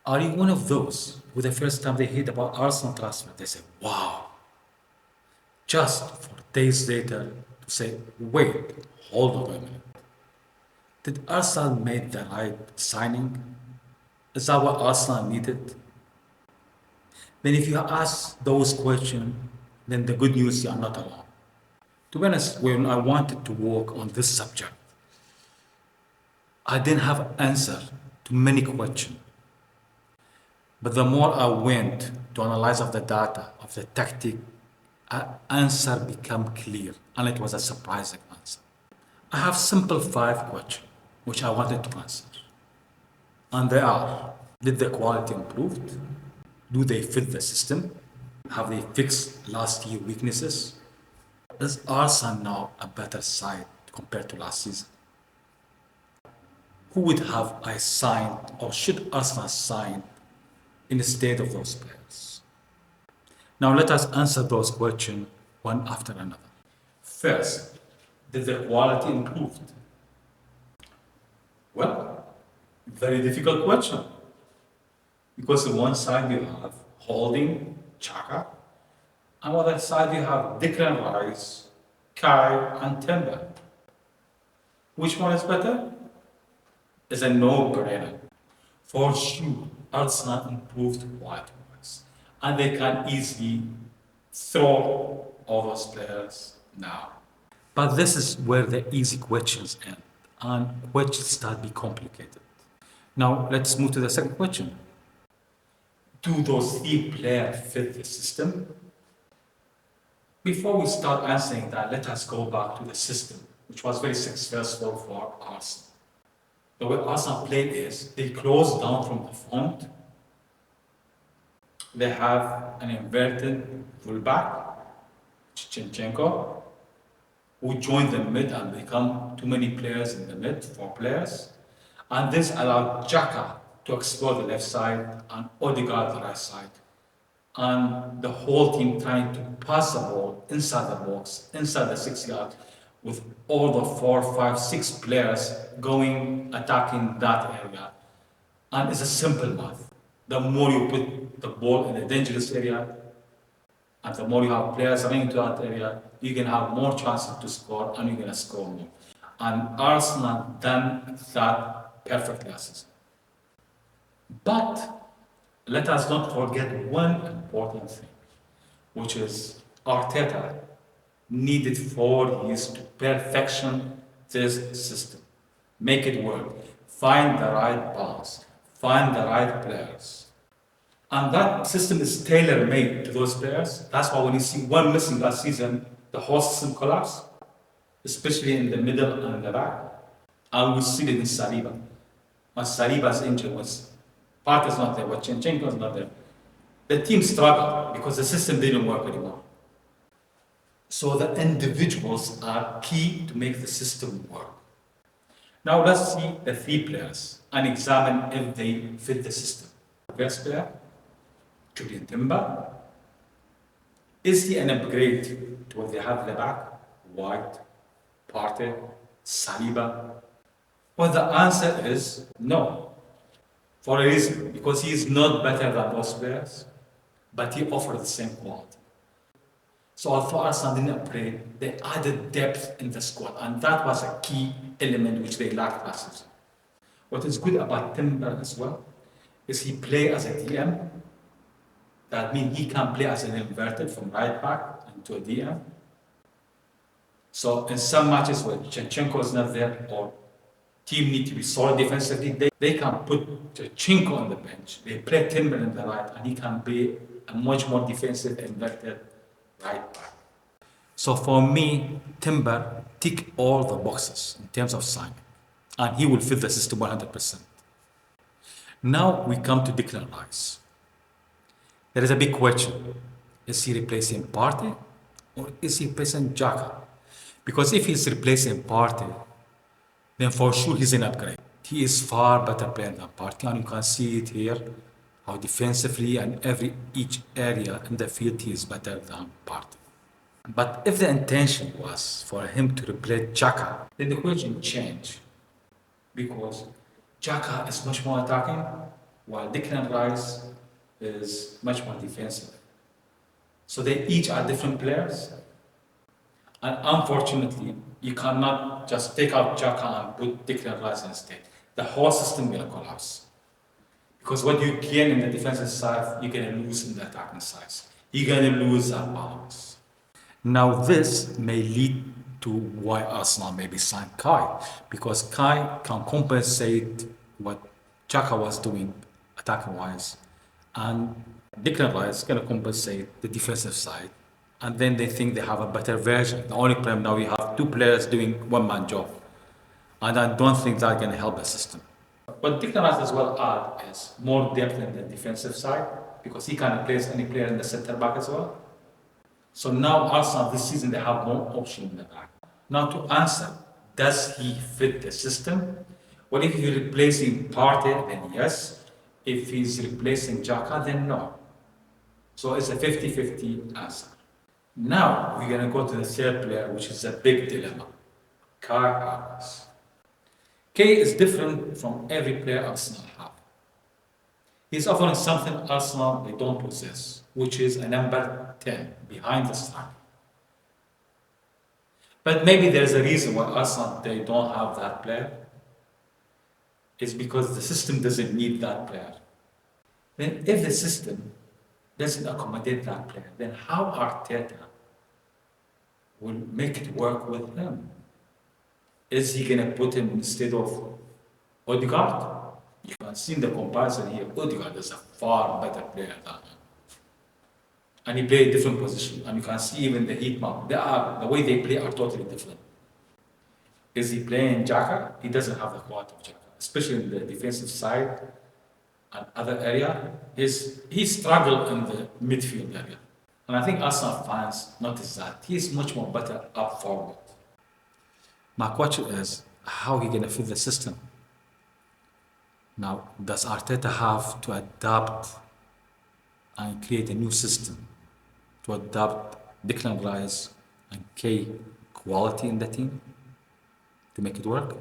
Are you one of those who the first time they heard about Arsenal transfer, they say, wow, just for days later to say, wait, hold on a minute. Did Arsenal make the right signing? Is that what Arsenal needed? Then if you ask those questions, then the good news, you are not alone. To be honest, when I wanted to work on this subject, I didn't have an answer to many questions. But the more I went to analyze of the data, of the tactic, answer became clear, and it was a surprising answer. I have simple 5 questions which I wanted to answer. And they are, did the quality improved? Do they fit the system? Have they fixed last year's weaknesses? Is Arsenal now a better side compared to last season? Who would have I signed or should Arsenal sign instead of those players? Now let us answer those questions one after another. First, did the quality improve? Well, very difficult question. Because on one side you have Holding, Chaka, and on the other side you have Declan Rice, Kai, and Timber. Which one is better? It's a no-brainer. For sure, Arsenal improved quality-wise, and they can easily throw all those players now. But this is where the easy questions end, and questions start to be complicated. Now let's move to the second question. Do those 3 players fit the system? Before we start answering that, let us go back to the system, which was very successful for Arsenal. The way Arsenal played is they close down from the front. They have an inverted fullback, Chinchenko, who join the mid and become too many players in the mid, 4 players. And this allowed Xhaka to explore the left side and Odegaard the right side. And the whole team trying to pass the ball inside the box, inside the 6 yard, with all the 4, 5, 6 players going attacking that area. And it's a simple math. The more you put the ball in the dangerous area, and the more you have players running into that area, you can have more chances to score, and you're going to score more. And Arsenal done that perfectly last season. But let us not forget one important thing, which is Arteta needed 4 years to perfection this system. Make it work. Find the right balance. Find the right players. And that system is tailor-made to those players. That's why when you see one missing last season, the whole system collapsed, especially in the middle and the back. And we see it in Saliba. When Saliba's injury was, Partey's not there, but Chinchenko's not there. The team struggled because the system didn't work anymore. So the individuals are key to make the system work. Now let's see the 3 players and examine if they fit the system. First player, Julian Timber. Is he an upgrade to what they have at the back? White, Partey, Saliba? Well, the answer is no. For a reason, because he is not better than those players, but he offers the same quality. So although Arsenal didn't upgrade, they added depth in the squad, and that was a key element which they lacked last season. What is good about Timber as well is he plays as a DM. That means he can play as an inverted from right back into a DM. So in some matches where Chinchenko is not there or team need to be solid defensively, they can put Chinchenko on the bench. They play Timber in the right, and he can be a much more defensive inverted right back. So for me, Timber tick all the boxes in terms of signing, and he will fit the system 100%. Now we come to Declan Rice. There is a big question. Is he replacing Partey or is he replacing Xhaka? Because if he's replacing Partey, then for sure he's an upgrade. He is far better player than Partey, and you can see it here, how defensively and each area in the field he is better than Partey. But if the intention was for him to replace Xhaka, then the question changed. Because Xhaka is much more attacking, while Declan Rice is much more defensive. So they each are different players, and unfortunately, you cannot just take out Xhaka and put Declan Rice instead. The whole system will collapse. Because what you gain in the defensive side, you're going to lose in the attacking side. You're going to lose that balance. Now, this may lead to why Arsenal maybe signed Kai, because Kai can compensate what Xhaka was doing attacking-wise, and Declan Rice can compensate the defensive side, and then they think they have a better version. The only problem now, we have two players doing one-man job, and I don't think that's going to help the system. What Declan Rice as well add is more depth in the defensive side, because he can replace any player in the centre back as well. So now Arsenal this season they have more option in the back. Now to answer, does he fit the system? Well, if he's replacing Partey, then yes. If he's replacing Xhaka, then no. So it's a 50-50 answer. Now we're gonna go to the third player, which is a big dilemma. Kai Havertz. K is different from every player Arsenal have. He's offering something Arsenal they don't possess, which is a number 10 behind the striker. But maybe there's a reason why Arsenal they don't have that player. It's because the system doesn't need that player. Then if the system doesn't accommodate that player, then how Arteta will make it work with him? Is he going to put him instead of Odegaard? You can see in the comparison here, Odegaard is a far better player than him. And he plays a different position. And you can see even the heat map. The way they play are totally different. Is he playing Xhaka? He doesn't have the quality of Xhaka, especially in the defensive side and other area. He struggled in the midfield area. And I think Arsenal fans notice that. He's much more better up forward. My question is, how are he going to fit the system? Now, does Arteta have to adapt and create a new system to adapt Declan Rice and K quality in the team to make it work?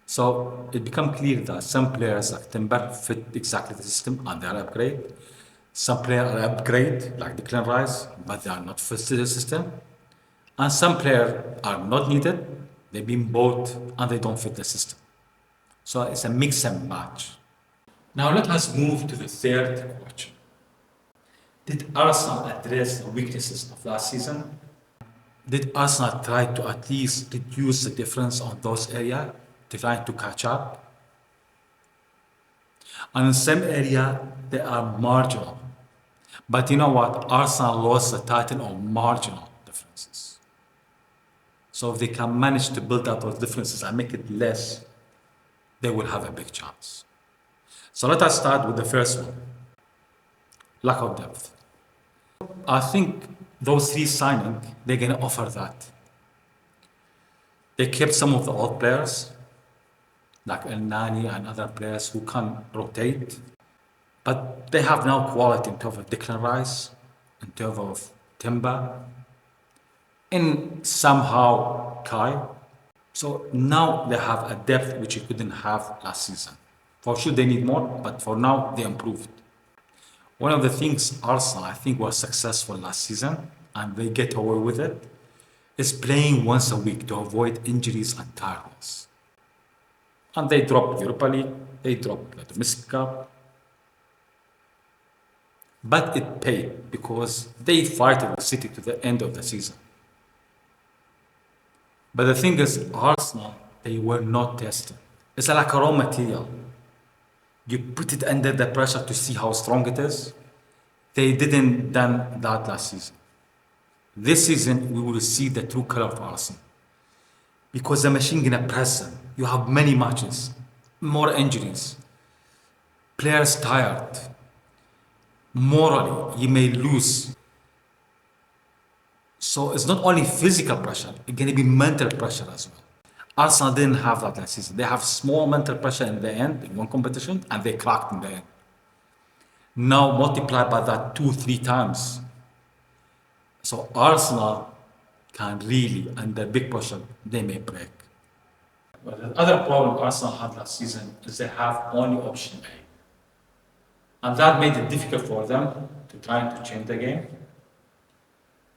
So it becomes clear that some players like Timber fit exactly the system and they are upgrade. Some players are upgrade like Declan Rice, but they are not fit to the system. And some players are not needed. They've been bought and they don't fit the system. So it's a mix and match. Now let us move to the third question. Did Arsenal address the weaknesses of last season? Did Arsenal try to at least reduce the difference on those areas to try to catch up? And in some areas, they are marginal. But you know what? Arsenal lost the title on marginal differences. So if they can manage to build up those differences and make it less, they will have a big chance. So let us start with the first one. Lack of depth. I think those three signings, they're going to offer that. They kept some of the old players, like El Nani and other players who can rotate. But they have now quality in terms of Declan Rice, in terms of Timber, and somehow Kai. So now they have a depth which you couldn't have last season. For sure they need more, but for now they improved. One of the things Arsenal, I think, was successful last season, and they get away with it, is playing once a week to avoid injuries and tiredness. And they dropped Europa League, they dropped the Domestic Cup. But it paid because they fight with City to the end of the season. But the thing is, Arsenal, they were not tested. It's like a raw material. You put it under the pressure to see how strong it is. They didn't done that last season. This season, we will see the true color of Arsenal. Because the machine gonna press them. You have many matches, more injuries, players tired. Morally, you may lose. So it's not only physical pressure, it's going to be mental pressure as well. Arsenal didn't have that last season. They have small mental pressure in the end, in one competition, and they cracked in the end. Now multiply by that 2-3 times. So Arsenal can really, under big pressure, they may break. But the other problem Arsenal had last season is they have only option A. And that made it difficult for them to try to change the game,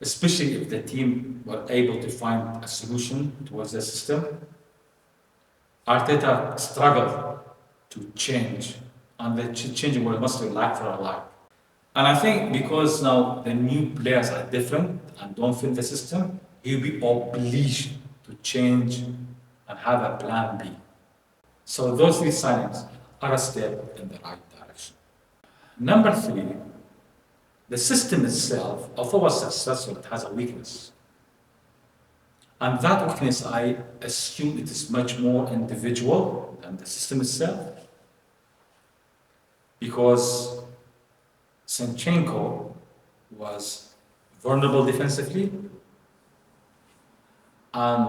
especially if the team were able to find a solution towards the system. Arteta struggled to change, and the changing was mostly like for a like. And I think because now the new players are different and don't fit the system, he'll be obliged to change and have a plan B. So those three signings are a step in the right direction. Number three, the system itself, although was successful, it has a weakness. And that weakness, I assume it is much more individual than the system itself. Because Zinchenko was vulnerable defensively, and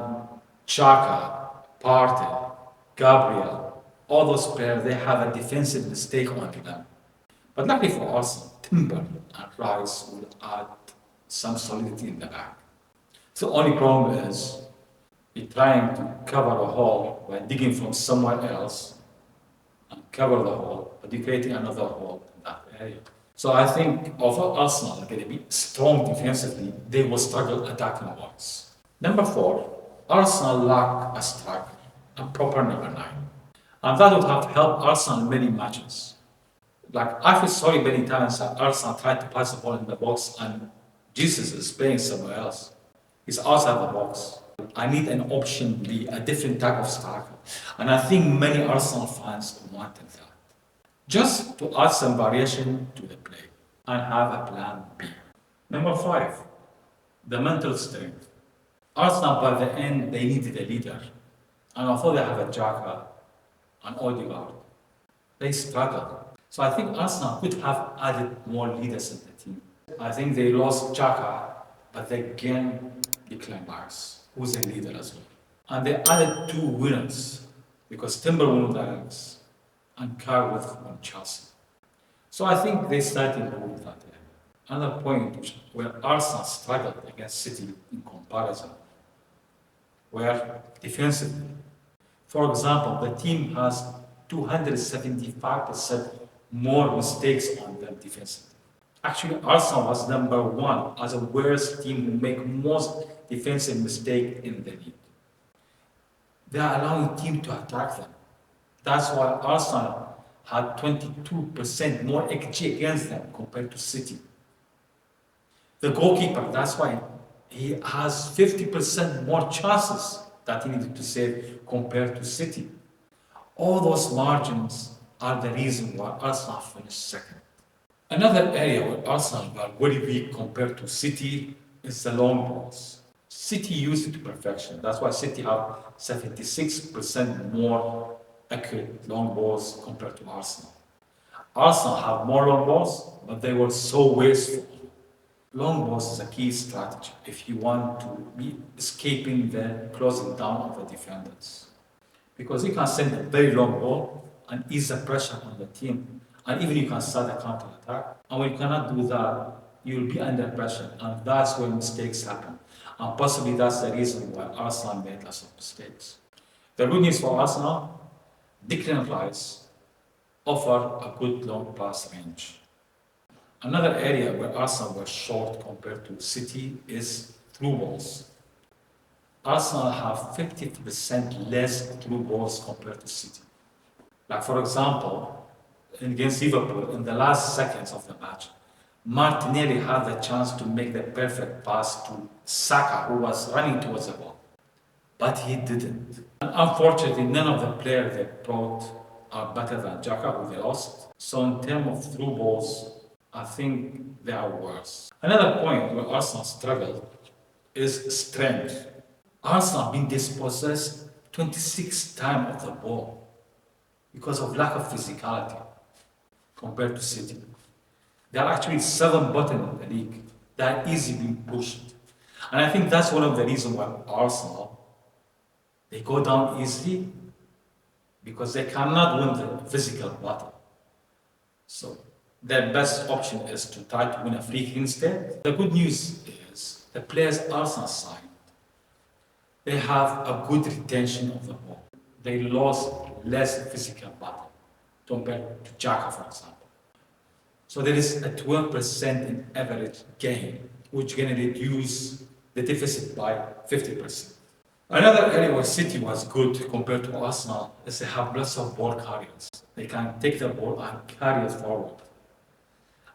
Xhaka, Partey, Gabriel, all those players, they have a defensive mistake on them. But luckily for Arsenal, Timber and Rice will add some solidity in the back. So the only problem is you're trying to cover a hole by digging from somewhere else and cover the hole, but you're creating another hole in that area. So I think although Arsenal are going to be strong defensively, they will struggle attacking wise. Number four, Arsenal lack a striker, a proper number 9. And that would have helped Arsenal in many matches. Like, I feel sorry many times that Arsenal tried to pass the ball in the box and Jesus is playing somewhere else. He's outside the box. I need an option B, a different type of striker. And I think many Arsenal fans wanted that. Just to add some variation to the play and have a plan B. Number 5, the mental strength. Arsenal, by the end, they needed a leader. And although they have a Xhaka and Odegaard, they struggled. So I think Arsenal could have added more leaders in the team. I think they lost Xhaka, but they gained Declan Rice, who's a leader as well. And they added 2 winners, because Timber won the Alex and Carworth won Chelsea. So I think they started to move that area. Another point where Arsenal struggled against City in comparison, where defensively, for example, the team has 275% more mistakes on them defensively. Actually, Arsenal was number 1 as a worst team who make most defensive mistakes in the league. They are allowing team to attack them. That's why Arsenal had 22% more XG against them compared to City. The goalkeeper, that's why he has 50% more chances that he needed to save compared to City. All those margins are the reason why Arsenal finished second. Another area where Arsenal were very weak compared to City is the long balls. City used it to perfection. That's why City have 76% more accurate long balls compared to Arsenal. Arsenal have more long balls, but they were so wasteful. Long balls is a key strategy if you want to be escaping the closing down of the defenders. Because you can send a very long ball and ease the pressure on the team. And even you can start a counter attack. And when you cannot do that, you'll be under pressure. And that's where mistakes happen. And possibly that's the reason why Arsenal made lots of mistakes. The good news for Arsenal, Declan Rice offer a good long pass range. Another area where Arsenal were short compared to City is through balls. Arsenal have 50% less through balls compared to City. Like for example, against Liverpool, in the last seconds of the match, Martinelli had the chance to make the perfect pass to Saka, who was running towards the ball. But he didn't. And unfortunately, none of the players they brought are better than Xhaka, who they lost. So in terms of through balls, I think they are worse. Another point where Arsenal struggled is strength. Arsenal been dispossessed 26 times of the ball because of lack of physicality compared to City. There are actually 7 buttons in the league that are easily being pushed. And I think that's one of the reasons why Arsenal, they go down easily because they cannot win the physical battle. So their best option is to try to win a free kick instead. The good news is the players Arsenal signed, they have a good retention of the ball. They lost less physical battle compared to Xhaka, for example. So there is a 12% in average gain, which can reduce the deficit by 50%. Another area where City was good compared to Arsenal is they have lots of ball carriers. They can take the ball and carry it forward.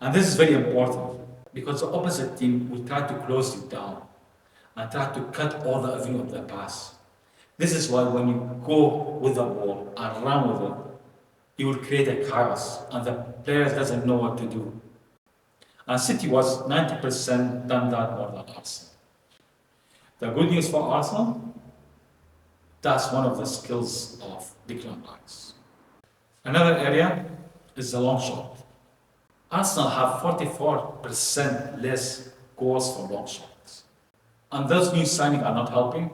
And this is very important because the opposite team will try to close you down and try to cut all the avenue of the pass. This is why when you go with the ball and run with it, you will create a chaos and the players doesn't know what to do. And City was 90% done that more than Arsenal. The good news for Arsenal, that's one of the skills of Declan Rice. Another area is the long shot. Arsenal have 44% less goals from long shots. And those new signings are not helping.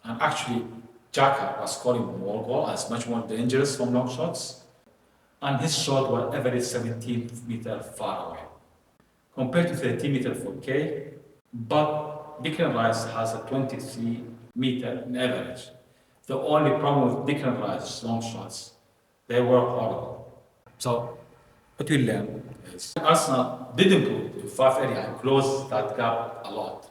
And actually, Xhaka was scoring more goals, as much more dangerous from long shots. And his shot was average 17 meters far away, compared to 13 meters for K. But Declan Rice has a 23 meter in average. The only problem with Declan Rice's long shots, they were horrible. So what we learned is Arsenal did improve in 5 areas and closed that gap a lot.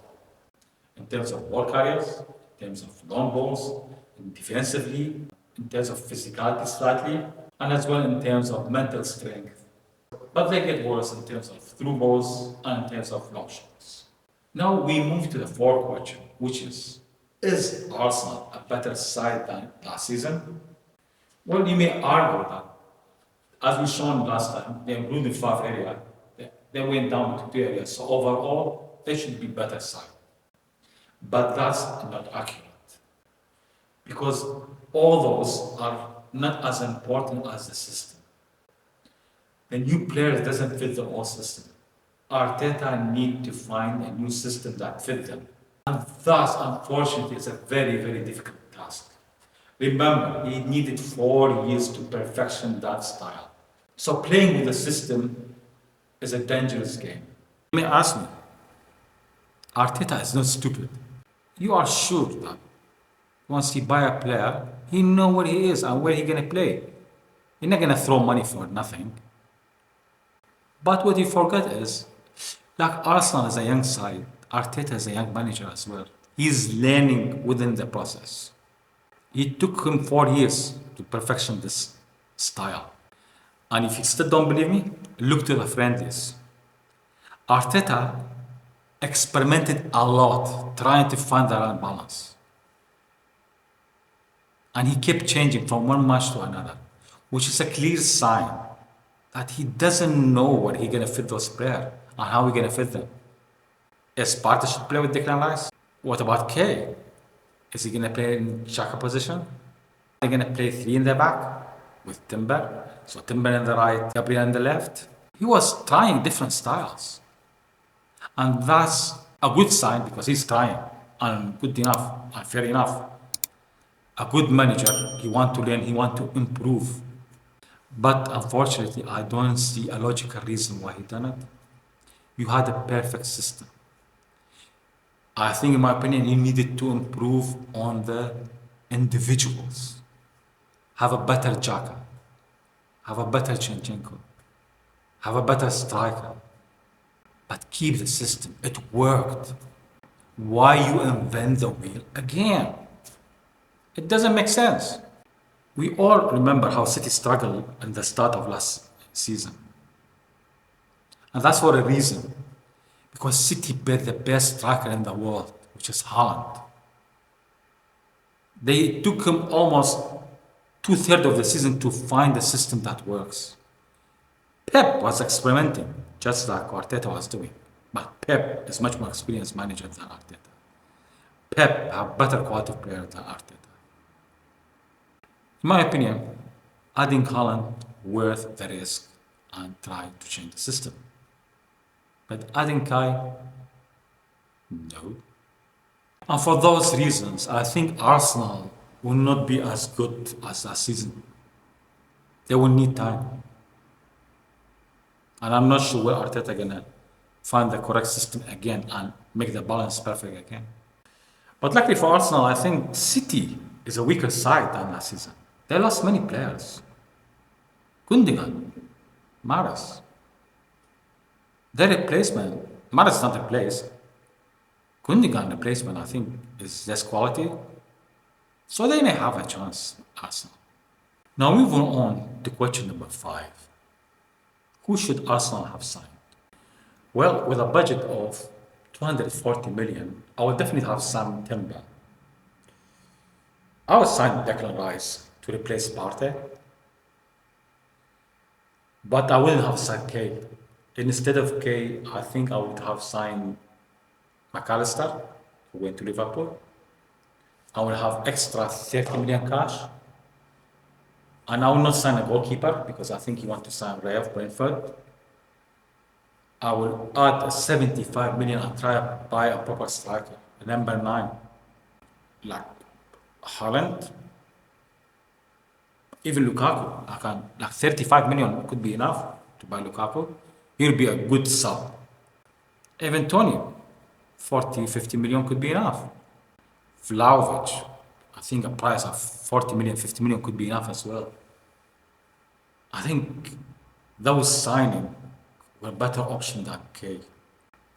In terms of ball carriers, in terms of long balls, defensively, in terms of physicality slightly, and as well in terms of mental strength. But they get worse in terms of through balls and in terms of long shots. Now we move to the fourth question, which is Arsenal a better side than last season? Well, you may argue that, as we shown last time, they improved in 5 areas. They went down to 2 areas. So overall, they should be better side. But that's not accurate. Because all those are not as important as the system. The new players doesn't fit the old system. Arteta need to find a new system that fits them. And thus, unfortunately, it's a very, very difficult task. Remember, he needed 4 years to perfection that style. So playing with the system is a dangerous game. You may ask me, Arteta is not stupid. You are sure that once he buy a player, he know where he is and where he gonna play. He's not gonna throw money for nothing. But what you forget is, like Arsenal is a young side, Arteta is a young manager as well. He's learning within the process. It took him 4 years to perfection this style. And if you still don't believe me, look to the friendlies. Arteta experimented a lot trying to find the right balance. And he kept changing from one match to another, which is a clear sign that he doesn't know where he's going to fit those players and how he's going to fit them. Is Partey should play with Declan Rice? What about K? Is he going to play in Xhaka position? Are they going to play 3 in the back with Timber? So Timber in the right, Gabriel in the left. He was trying different styles. And that's a good sign because he's trying and good enough and fair enough. A good manager, he want to learn, he want to improve. But unfortunately, I don't see a logical reason why he done it. You had a perfect system. I think, in my opinion, he needed to improve on the individuals. Have a better Xhaka. Have a better Zinchenko. Have a better striker. But keep the system. It worked. Why you invent the wheel again? It doesn't make sense. We all remember how City struggled in the start of last season. And that's for a reason. Because City bet the best striker in the world, which is Haaland. They took him almost 2/3 of the season to find a system that works. Pep was experimenting, just like Arteta was doing. But Pep is much more experienced manager than Arteta. Pep have better quality player than Arteta. In my opinion, adding Haaland worth the risk and try to change the system. But adding Kai, no. And for those reasons, I think Arsenal will not be as good as last season. They will need time. And I'm not sure where Arteta gonna find the correct system again and make the balance perfect again. But luckily for Arsenal, I think City is a weaker side than last season. They lost many players. Gundogan, Mahrez. The replacement, Marad's not replaced. Gundogan replacement, I think, is less quality. So they may have a chance, Arsenal. Now moving on to question number 5. Who should Arsenal have signed? Well, with a budget of 240 million, I would definitely have Sam Timber. I would sign Declan Rice to replace Partey, but I wouldn't have signed Kay. Instead of Kay, I think I would have signed McAllister, who went to Liverpool. I would have extra 30 million cash. And I will not sign a goalkeeper because I think he wants to sign Ray of Brentford. I will add 75 million and try to buy a proper striker, a number 9, like Holland, even Lukaku. I can like 35 million could be enough to buy Lukaku. He'll be a good sub. Even Tony, 40, 50 million could be enough. Vlahovic, I think a price of 40 million, 50 million could be enough as well. I think those signing were better option than K.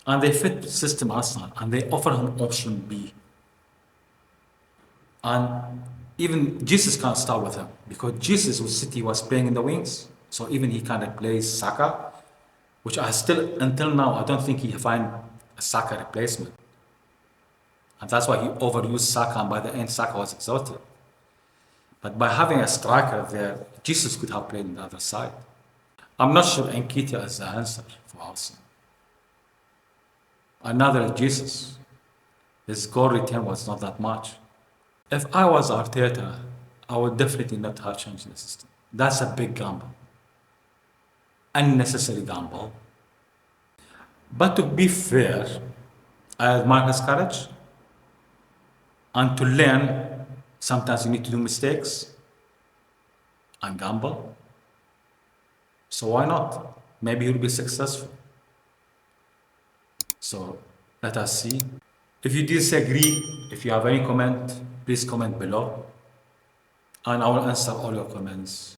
And they fit system Arsenal and they offer him option B. And even Jesus can't start with him because Jesus with City was playing in the wings. So even he kind of plays Saka, which I still, until now, I don't think he find a Saka replacement. And that's why he overused Saka, and by the end, Saka was exhausted. But by having a striker there, Jesus could have played on the other side. I'm not sure Nketiah is the answer for Arsenal. Another Jesus. His goal return was not that much. If I was Arteta, I would definitely not have changed the system. That's a big gamble. Unnecessary gamble. But to be fair, I admire his courage. And to learn, sometimes you need to do mistakes and gamble. So why not? Maybe he'll be successful. So let us see. If you disagree, if you have any comment, please comment below. And I will answer all your comments